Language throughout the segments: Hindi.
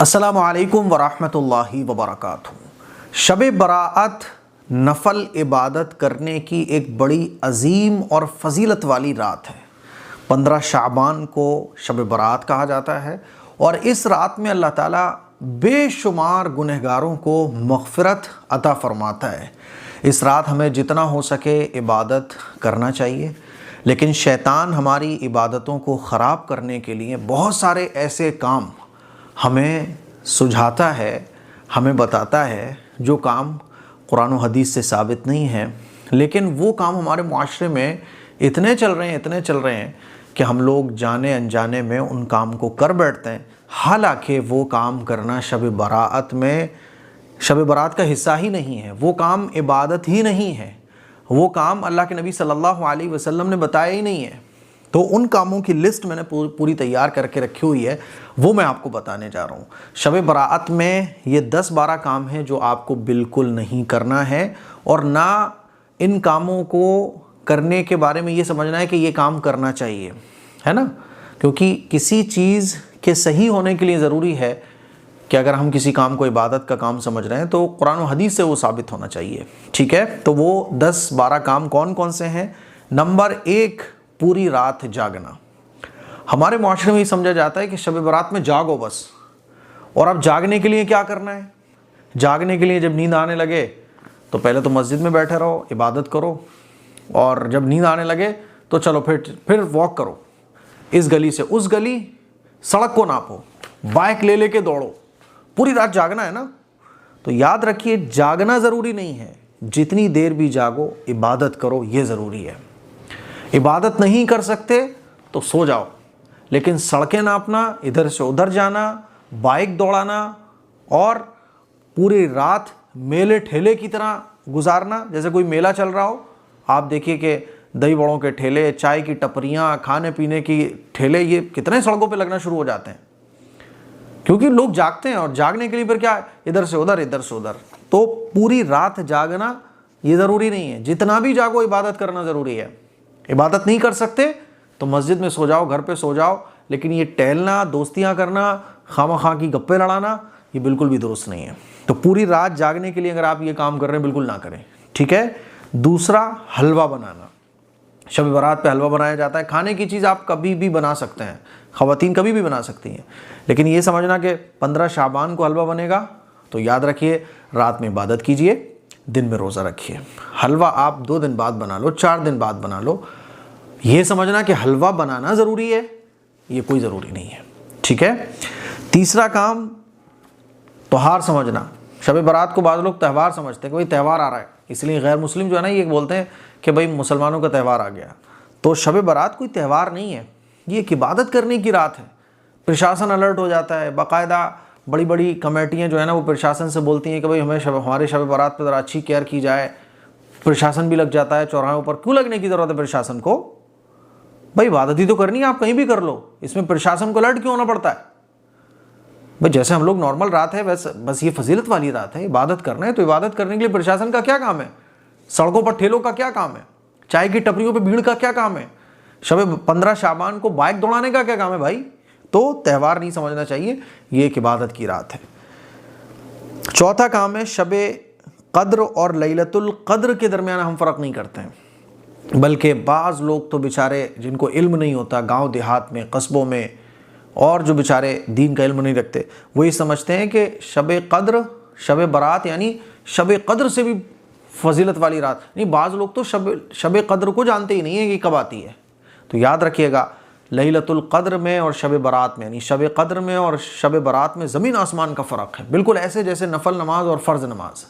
अस्सलामु अलैकुम वरहमतुल्लाहि वबरकातुहू। शब बराअत नफल इबादत करने की एक बड़ी अजीम और फजीलत वाली रात है। 15 शाबान को शब बराअत कहा जाता है और इस रात में अल्लाह ताला बेशुमार गुनहगारों को मग़फ़िरत अता फ़रमाता है। इस रात हमें जितना हो सके इबादत करना चाहिए, लेकिन शैतान हमारी इबादतों को ख़राब करने के लिए बहुत सारे ऐसे काम हमें सुझाता है, हमें बताता है जो काम कुरान और हदीस से साबित नहीं है, लेकिन वो काम हमारे मुआशरे में इतने चल रहे हैं कि हम लोग जाने अनजाने में उन काम को कर बैठते हैं। हालांकि वो काम करना शब बरात का हिस्सा ही नहीं है, वो काम इबादत ही नहीं है, वो काम अल्लाह के नबी सल्लल्लाहु अलैहि वसल्लम ने बताया ही नहीं है। तो उन कामों की लिस्ट मैंने पूरी तैयार करके रखी हुई है, वो मैं आपको बताने जा रहा हूँ। शब बराअत में ये 10-12 काम हैं जो आपको बिल्कुल नहीं करना है, और ना इन कामों को करने के बारे में ये समझना है कि ये काम करना चाहिए, है ना। क्योंकि किसी चीज़ के सही होने के लिए ज़रूरी है कि अगर हम किसी काम को इबादत का काम समझ रहे हैं तो कुरान और हदीस से वो साबित होना चाहिए। ठीक है, तो वो 10-12 काम कौन कौन से हैं। नंबर 1, पूरी रात जागना। हमारे माशरे में ये समझा जाता है कि शब बरात में जागो बस, और अब जागने के लिए क्या करना है। जागने के लिए जब नींद आने लगे तो पहले तो मस्जिद में बैठे रहो, इबादत करो, और जब नींद आने लगे तो चलो फिर वॉक करो, इस गली से उस गली, सड़क को नापो, बाइक ले लेके दौड़ो। पूरी रात जागना है ना। तो याद रखिए, जागना ज़रूरी नहीं है, जितनी देर भी जागो इबादत करो, ये ज़रूरी है। इबादत नहीं कर सकते तो सो जाओ, लेकिन सड़कें नापना, इधर से उधर जाना, बाइक दौड़ाना और पूरी रात मेले ठेले की तरह गुजारना। जैसे कोई मेला चल रहा हो, आप देखिए कि दही बड़ों के ठेले, चाय की टपरियाँ, खाने पीने की ठेले, ये कितने सड़कों पे लगना शुरू हो जाते हैं, क्योंकि लोग जागते हैं। और जागने के लिए फिर क्या, इधर से उधर, इधर से उधर। तो पूरी रात जागना ये ज़रूरी नहीं है, जितना भी जागो इबादत करना ज़रूरी है। इबादत नहीं कर सकते तो मस्जिद में सो जाओ, घर पे सो जाओ, लेकिन ये टहलना, दोस्तियां करना, खामखा की गप्पे लड़ाना, ये बिल्कुल भी दुरुस्त नहीं है। तो पूरी रात जागने के लिए अगर आप ये काम कर रहे हैं, बिल्कुल ना करें। ठीक है। दूसरा, हलवा बनाना। शब बारात पे हलवा बनाया जाता है। खाने की चीज़ आप कभी भी बना सकते हैं, ख़वातीन कभी भी बना सकती हैं, लेकिन ये समझना कि 15 शाबान को हलवा बनेगा, तो याद रखिए रात में इबादत कीजिए, दिन में रोज़ा रखिए। हलवा आप 2 दिन बाद बना लो, 4 दिन बाद बना लो। ये समझना कि हलवा बनाना ज़रूरी है, ये कोई ज़रूरी नहीं है। ठीक है। तीसरा काम, त्योहार समझना। शब बारात को बाद लोग त्यौहार समझते हैं कि भाई त्यौहार आ रहा है, इसलिए गैर मुस्लिम जो है ना, ये बोलते हैं कि भाई मुसलमानों का त्यौहार आ गया। तो शब बारात कोई त्यौहार नहीं है, ये एक इबादत करने की रात है। प्रशासन अलर्ट हो जाता है, बाकायदा बड़ी बड़ी कमेटियाँ जो है ना, वो प्रशासन से बोलती हैं कि भाई हमारे शब बारात पर ज़रा अच्छी केयर की जाए। प्रशासन भी लग जाता है चौराहों पर। क्यों लगने की ज़रूरत है प्रशासन को? भाई इबादत ही तो करनी है, आप कहीं भी कर लो, इसमें प्रशासन को अलर्ट क्यों होना पड़ता है? भाई जैसे हम लोग नॉर्मल रात है, वैसे बस ये फजीलत वाली रात है, इबादत करना है। तो इबादत करने के लिए प्रशासन का क्या काम है? सड़कों पर ठेलों का क्या काम है? चाय की टपरियों पर भीड़ का क्या काम है? शब 15 शाबान को बाइक दौड़ाने का क्या काम है भाई? तो त्यौहार नहीं समझना चाहिए, ये एक इबादत की रात है। चौथा काम है, शब कद्र और लैलतुल कद्र के दरमियान हम फ़र्क नहीं करते हैं, बल्कि बाज़ लोग तो बेचारे जिनको इल्म नहीं होता, गांव देहात में, कस्बों में, और जो बेचारे दीन का इल्म नहीं रखते, वो ये समझते हैं कि शब कद्र, शब बरात यानी शब कद्र से भी फजीलत वाली रात नहीं। बाज़ लोग तो शब कद्र को जानते ही नहीं है कि कब आती है। तो याद रखिएगा, लैलतुल कद्र में और शब बरात में, यानी शब कद्र में और शब बरात में ज़मीन आसमान का फ़र्क है। बिल्कुल ऐसे जैसे नफल नमाज और फ़र्ज़ नमाज।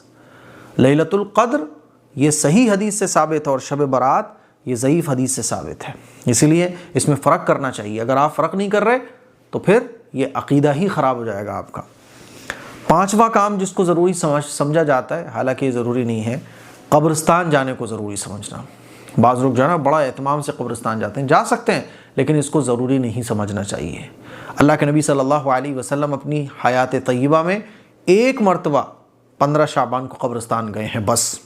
लैलतुल कद्र ये सही हदीस से साबित है और शब बरात ये ज़ईफ़ हदीस से साबित है, इसीलिए इसमें फ़र्क करना चाहिए। अगर आप फ़र्क नहीं कर रहे तो फिर ये अक़ीदा ही ख़राब हो जाएगा आपका। पांचवा काम जिसको ज़रूरी समझा जाता है, हालांकि ये ज़रूरी नहीं है, कब्रिस्तान जाने को ज़रूरी समझना। बाज़ लोग जो है ना, बड़ा एहतमाम से कब्रिस्तान जाते हैं, जा सकते हैं, लेकिन इसको ज़रूरी नहीं समझना चाहिए। अल्लाह के नबी सल्लल्लाहु अलैहि वसल्लम अपनी हयात तय्यबा में 1 मरतबा 15 शाबान को कब्रिस्तान गए हैं बस,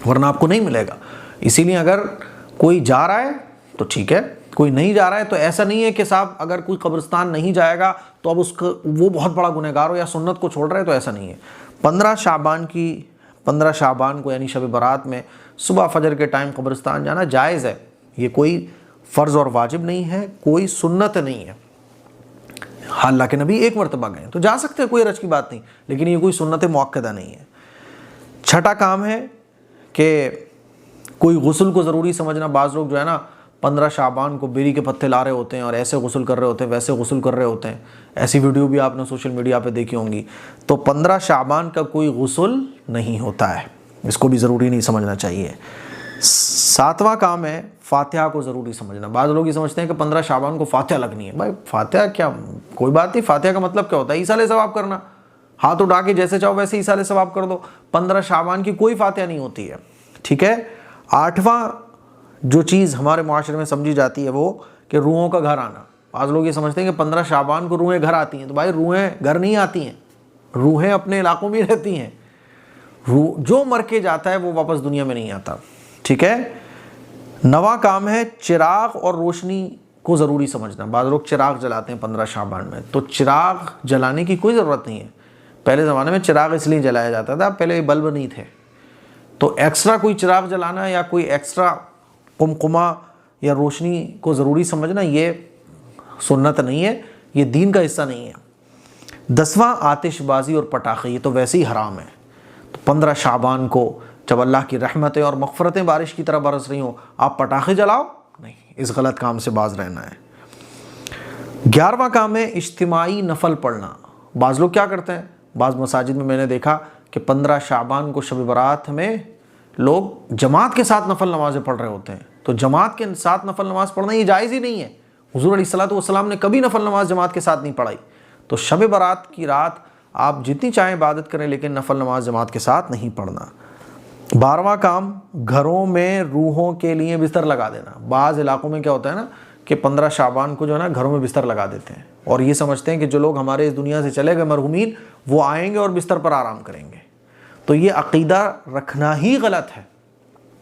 वरना आपको नहीं मिलेगा। इसीलिए अगर कोई जा रहा है तो ठीक है, कोई नहीं जा रहा है तो ऐसा नहीं है कि साहब अगर कोई कब्रिस्तान नहीं जाएगा तो अब उसका वो बहुत बड़ा गुनहगार हो या सुन्नत को छोड़ रहा है, तो ऐसा नहीं है। 15 शाबान को यानी शब बारात में सुबह फजर के टाइम कब्रिस्तान जाना जायज़ है। ये कोई फ़र्ज़ और वाजिब नहीं है, कोई सुन्नत नहीं है। अल्लाह के नबी एक मरतबा गए तो जा सकते हैं, कोई हरज की बात नहीं, लेकिन ये कोई सुन्नत मुअक्कदा नहीं है। छठा काम है कि कोई गुस्ल को ज़रूरी समझना। बाज़ लोग जो है ना 15 शाबान को बेरी के पत्ते ला रहे होते हैं और ऐसे गुस्ल कर रहे होते हैं, वैसे गुस्ल कर रहे होते हैं। ऐसी वीडियो भी आपने सोशल मीडिया पे देखी होंगी। तो 15 शाबान का कोई गुस्ल नहीं होता है, इसको भी ज़रूरी नहीं समझना चाहिए। 7वां काम है फ़ातिहा को ज़रूरी समझना। बाद लोग ये समझते हैं कि 15 शाबान को फ़ातिहा लगनी है। भाई फ़ातिहा क्या, कोई बात नहीं। फ़ातिहा का मतलब क्या होता है? ईसाले सवाब करना, हाथ उठा के जैसे चाहो वैसे ईसाले सवाब कर दो। 15 शाबान की कोई फ़ातिहा नहीं होती है, ठीक है। 8वां जो चीज़ हमारे माशरे में समझी जाती है वो कि रूहों का घर आना। आज लोग ये समझते हैं कि 15 शाबान को रूहें घर आती हैं, तो भाई रूहें घर नहीं आती हैं, रूहें अपने इलाकों में रहती हैं। जो मर के जाता है वो वापस दुनिया में नहीं आता, ठीक है। 9वां काम है चिराग और रोशनी को ज़रूरी समझना। बाद लोग चिराग जलाते हैं 15 शाबान में, तो चिराग जलाने की कोई ज़रूरत नहीं है। पहले ज़माने में चिराग इसलिए जलाया जाता था, पहले बल्ब नहीं थे, तो एक्स्ट्रा कोई चिराग जलाना या कोई एक्स्ट्रा कुमकुमा या रोशनी को ज़रूरी समझना ये सुन्नत नहीं है, ये दीन का हिस्सा नहीं है। 10वां आतिशबाजी और पटाखे, ये तो वैसे ही हराम है। तो 15 शाबान को जब अल्लाह की रहमतें और मग़फ़िरतें बारिश की तरह बरस रही हो, आप पटाखे जलाओ नहीं, इस गलत काम से बाज रहना है। 11वां काम है इज्तिमाई नफल पढ़ना। बाज़ लोग क्या करते हैं, बाज़ मसाजिद में मैंने देखा कि 15 शाबान को शब बारात में लोग जमात के साथ नफल नमाज़ें पढ़ रहे होते हैं। तो जमात के साथ नफल नमाज़ पढ़ना ये जायज़ ही नहीं है। हुज़ूर अलैहिस्सलातु वस्सलाम ने कभी नफल नमाज जमात के साथ नहीं पढ़ाई। तो शब बारात की रात आप जितनी चाहें इबादत करें, लेकिन नफल नमाज जमात के साथ नहीं पढ़ना। 12वां काम घरों में रूहों के लिए बिस्तर लगा देना। बाज़ इलाकों में क्या होता है ना कि 15 शाबान को जो है ना घरों में बिस्तर लगा देते हैं और ये समझते हैं कि जो लोग हमारे इस दुनिया से चले गए मरहूमीन, वो आएंगे और बिस्तर पर आराम करेंगे। तो ये अक़ीदा रखना ही गलत है।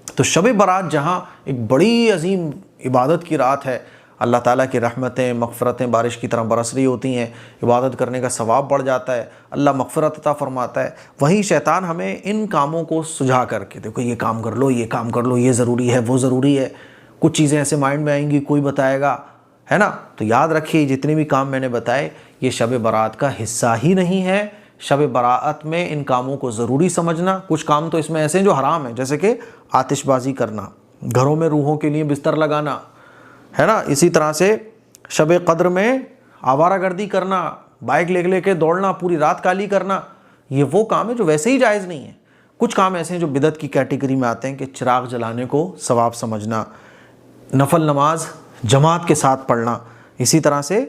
तो शब बारात जहाँ एक बड़ी अजीम इबादत की रात है, अल्लाह ताला की रहमतें मग़फ़िरतें बारिश की तरह बरस रही होती हैं, इबादत करने का सवाब बढ़ जाता है, अल्लाह मग़फ़िरत अता फ़रमाता है। वहीं शैतान हमें इन कामों को सुझा करके, देखो ये काम कर लो, ये काम कर लो, ये ज़रूरी है, वो ज़रूरी है। कुछ चीज़ें ऐसे माइंड में आएंगी, कोई बताएगा, है ना। तो याद रखिए जितने भी काम मैंने बताए ये शब बारात का हिस्सा ही नहीं है। शब बारात में इन कामों को ज़रूरी समझना। कुछ काम तो इसमें ऐसे हैं जो हराम है, जैसे कि आतिशबाजी करना, घरों में रूहों के लिए बिस्तर लगाना, है ना। इसी तरह से शब क़द्र में आवारागर्दी करना, बाइक लेके दौड़ना, पूरी रात काली करना, ये वो काम है जो वैसे ही जायज़ नहीं है। कुछ काम ऐसे हैं जो बिदअत की कैटेगरी में आते हैं कि चिराग जलाने को सवाब समझना, नफल नमाज जमात के साथ पढ़ना, इसी तरह से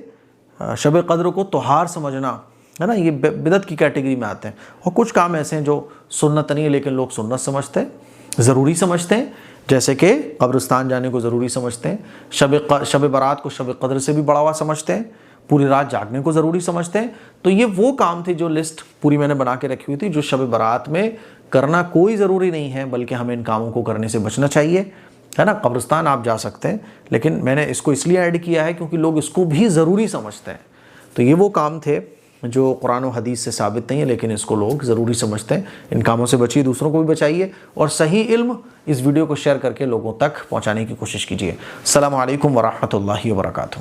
शब क़द्र को त्योहार समझना, है ना, ये बिदअत की कैटेगरी में आते हैं। और कुछ काम ऐसे हैं जो सुन्नत नहीं है लेकिन लोग सुन्नत समझते हैं, ज़रूरी समझते हैं, जैसे कि कब्रिस्तान जाने को ज़रूरी समझते हैं, शब बारात को शब क़द्र से भी बढ़ा हुआ समझते हैं, पूरी रात जागने को ज़रूरी समझते हैं। तो ये वो काम थे जो लिस्ट पूरी मैंने बना के रखी हुई थी, जो शब बारात में करना कोई ज़रूरी नहीं है, बल्कि हमें इन कामों को करने से बचना चाहिए, है ना। कब्रिस्तान आप जा सकते हैं, लेकिन मैंने इसको इसलिए ऐड किया है क्योंकि लोग इसको भी ज़रूरी समझते हैं। तो ये वो काम थे जो कुरान और हदीस से साबित नहीं है, लेकिन इसको लोग ज़रूरी समझते हैं। इन कामों से बचिए, दूसरों को भी बचाइए और सही इल्म इस वीडियो को शेयर करके लोगों तक पहुँचाने की कोशिश कीजिए। अस्सलामु अलैकुम वरहमतुल्लाहि वबरकातुहू।